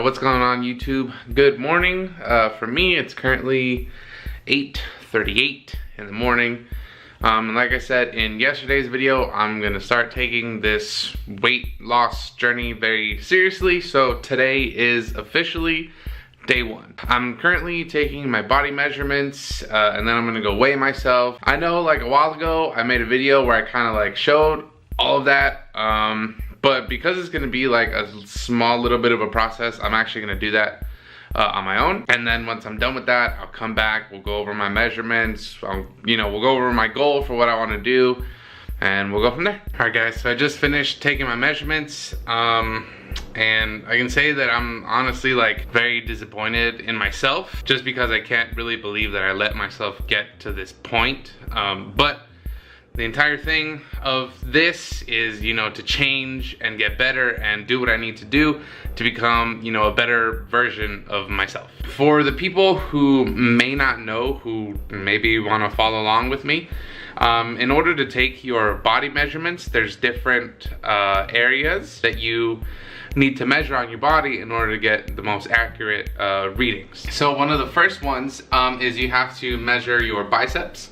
What's going on, YouTube? Good morning. For me, it's currently 8:38 in the morning. And like I said in yesterday's video, I'm gonna start taking this weight loss journey very seriously. So today is officially day one. I'm currently taking my body measurements and then I'm gonna go weigh myself. I know like a while ago I made a video where I kind of like showed all of that, but because it's gonna be like a small little bit of a process, I'm actually gonna do that on my own. And then once I'm done with that, I'll come back, we'll go over my measurements, we'll go over my goal for what I wanna do, and we'll go from there. All right guys, so I just finished taking my measurements, and I can say that I'm honestly like very disappointed in myself, just because I can't really believe that I let myself get to this point. But the entire thing of this is, to change and get better and do what I need to do to become, a better version of myself. For the people who may not know, who maybe want to follow along with me, in order to take your body measurements, there's different areas that you need to measure on your body in order to get the most accurate readings. So one of the first ones is you have to measure your biceps.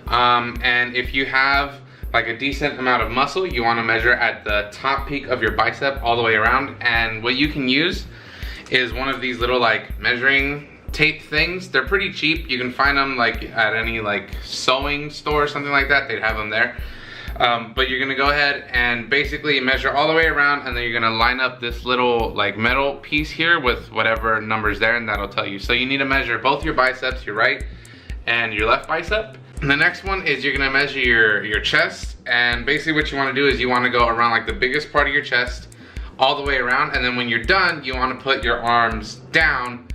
And if you have like a decent amount of muscle, you want to measure at the top peak of your bicep all the way around. And what you can use is one of these little like measuring tape things. They're pretty cheap. You can find them like at any like sewing store or something like that. They'd have them there. But you're gonna go ahead and basically measure all the way around, and then you're gonna line up this little like metal piece here with whatever number's there, and that'll tell you. So you need to measure both your biceps, your right and your left bicep. And the next one is you're gonna measure your chest, and basically what you wanna do is you wanna go around like the biggest part of your chest all the way around, and then when you're done, you wanna put your arms down.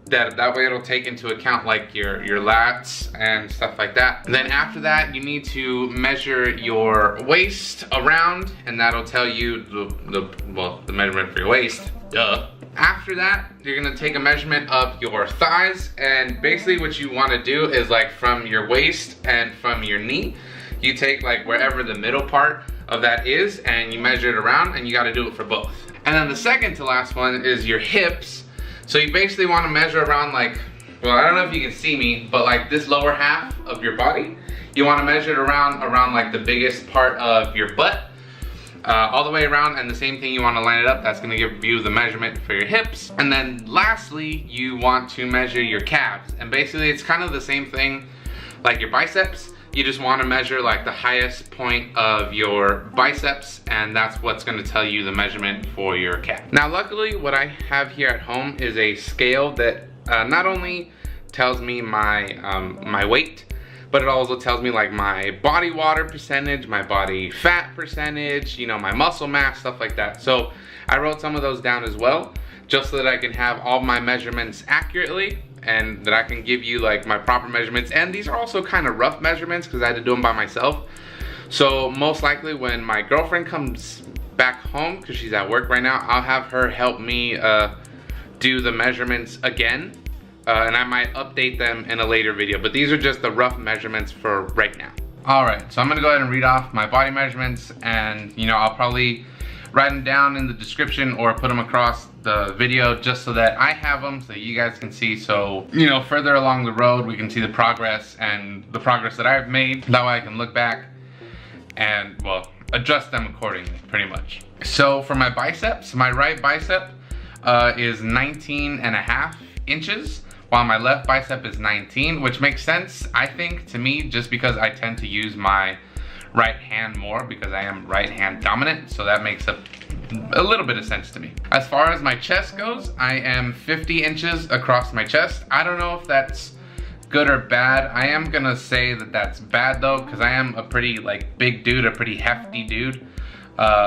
That way it'll take into account like your lats and stuff like that. And then after that, you need to measure your waist around, and that'll tell you the measurement for your waist, duh. After that, you're gonna take a measurement of your thighs, and basically what you wanna do is like from your waist and from your knee, you take like wherever the middle part of that is, and you measure it around, and you gotta do it for both. And then the second to last one is your hips. So you basically wanna measure around like, well, I don't know if you can see me, but like this lower half of your body, you wanna measure it around like the biggest part of your butt, all the way around, and the same thing, you want to line it up. That's going to give you the measurement for your hips. And then lastly, you want to measure your calves, and basically it's kind of the same thing like your biceps. You just want to measure like the highest point of your biceps, and that's what's going to tell you the measurement for your calf. Now luckily what I have here at home is a scale that not only tells me my weight, but it also tells me like my body water percentage, my body fat percentage, my muscle mass, stuff like that. So I wrote some of those down as well, just so that I can have all my measurements accurately, and that I can give you like my proper measurements. And these are also kind of rough measurements because I had to do them by myself. So most likely when my girlfriend comes back home, because she's at work right now, I'll have her help me do the measurements again. And I might update them in a later video, but these are just the rough measurements for right now. All right, so I'm gonna go ahead and read off my body measurements, and I'll probably write them down in the description or put them across the video just so that I have them so you guys can see. So, further along the road, we can see the progress and the progress that I've made. That way I can look back and, well, adjust them accordingly, pretty much. So for my biceps, my right bicep is 19.5 inches. While my left bicep is 19, which makes sense, I think, to me, just because I tend to use my right hand more because I am right hand dominant, so that makes a little bit of sense to me. As far as my chest goes, I am 50 inches across my chest. I don't know if that's good or bad. I am gonna say that that's bad though, because I am a pretty like big dude, a pretty hefty dude.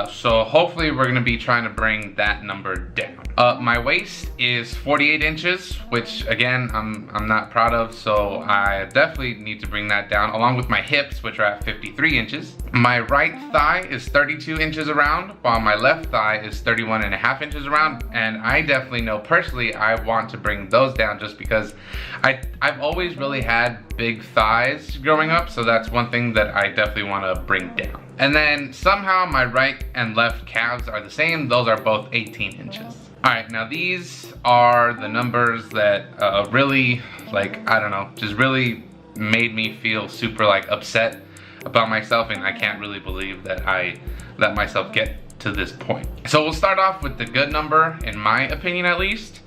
So hopefully we're gonna be trying to bring that number down. My waist is 48 inches, which again, I'm not proud of, so I definitely need to bring that down, along with my hips, which are at 53 inches. My right thigh is 32 inches around, while my left thigh is 31.5 inches around, and I definitely know personally I want to bring those down just because I've always really had big thighs growing up, so that's one thing that I definitely want to bring down. And then somehow my right and left calves are the same. Those are both 18 inches. Alright, now these are the numbers that really, like, I don't know, just really made me feel super like upset about myself, and I can't really believe that I let myself get to this point. So we'll start off with the good number, in my opinion at least.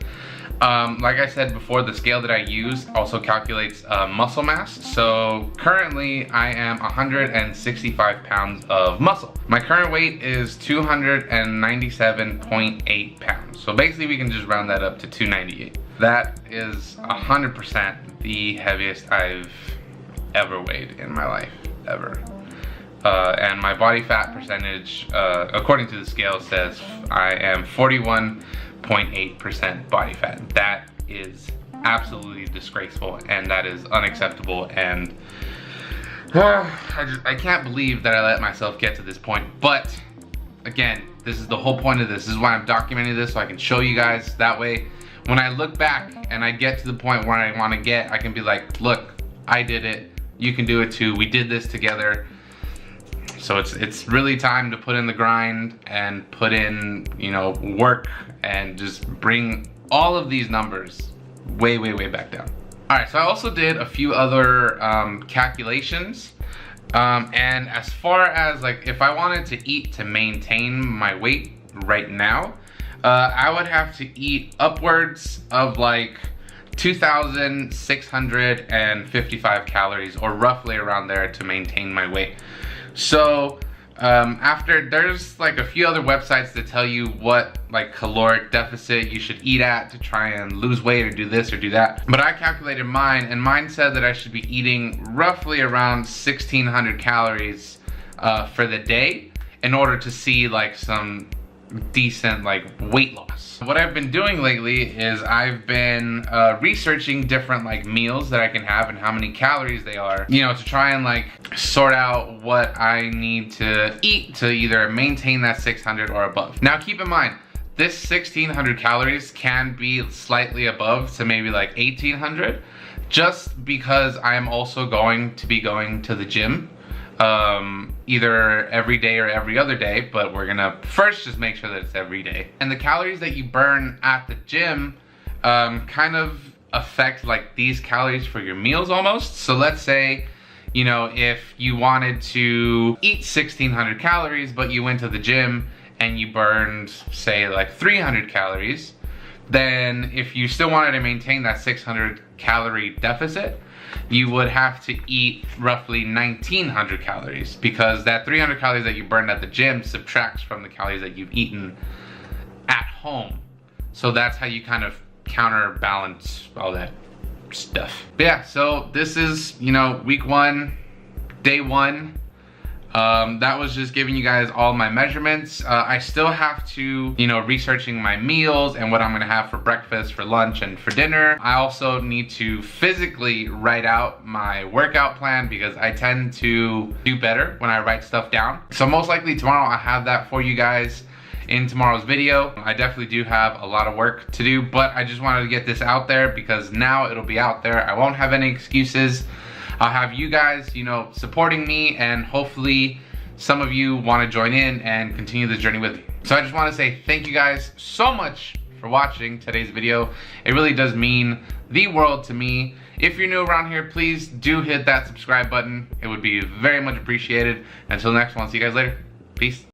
Like I said before, the scale that I use also calculates muscle mass. So currently I am 165 pounds of muscle. My current weight is 297.8 pounds. So basically we can just round that up to 298. That is 100% the heaviest I've ever weighed in my life, ever. And my body fat percentage, according to the scale, says I am 41.8% body fat. That is absolutely disgraceful, and that is unacceptable, and I can't believe that I let myself get to this point. But again, this is the whole point of this. This is why I'm documenting this, so I can show you guys. That way, when I look back and I get to the point where I want to get, I can be like, look, I did it. You can do it too. We did this together. So it's really time to put in the grind and put in, you know, work and just bring all of these numbers way, way, way back down. All right, so I also did a few other calculations. And as far as like, if I wanted to eat to maintain my weight right now, I would have to eat upwards of like 2,655 calories, or roughly around there, to maintain my weight. So there's like a few other websites that tell you what like caloric deficit you should eat at to try and lose weight or do this or do that. But I calculated mine, and mine said that I should be eating roughly around 1,600 calories for the day in order to see like some decent like weight loss. What I've been doing lately is I've been researching different like meals that I can have and how many calories they are, you know, to try and like sort out what I need to eat to either maintain that 600 or above. Now keep in mind, this 1,600 calories can be slightly above to maybe like 1,800, just because I'm also going to be going to the gym either every day or every other day, but we're gonna first just make sure that it's every day. And the calories that you burn at the gym kind of affect like these calories for your meals almost. So let's say, you know, if you wanted to eat 1,600 calories, but you went to the gym and you burned, say, like 300 calories, then if you still wanted to maintain that 600 calorie deficit, you would have to eat roughly 1,900 calories, because that 300 calories that you burned at the gym subtracts from the calories that you've eaten at home. So that's how you kind of counterbalance all that stuff. But yeah, so this is, you know, week 1, day 1. That was just giving you guys all my measurements. I still have to, you know, researching my meals and what I'm gonna have for breakfast, for lunch, and for dinner. I also need to physically write out my workout plan, because I tend to do better when I write stuff down. So most likely tomorrow I'll have that for you guys in tomorrow's video. I definitely do have a lot of work to do, but I just wanted to get this out there because now it'll be out there. I won't have any excuses. I'll have you guys, you know, supporting me, and hopefully some of you want to join in and continue this journey with me. So I just want to say thank you guys so much for watching today's video. It really does mean the world to me. If you're new around here, please do hit that subscribe button. It would be very much appreciated. Until next one, see you guys later. Peace.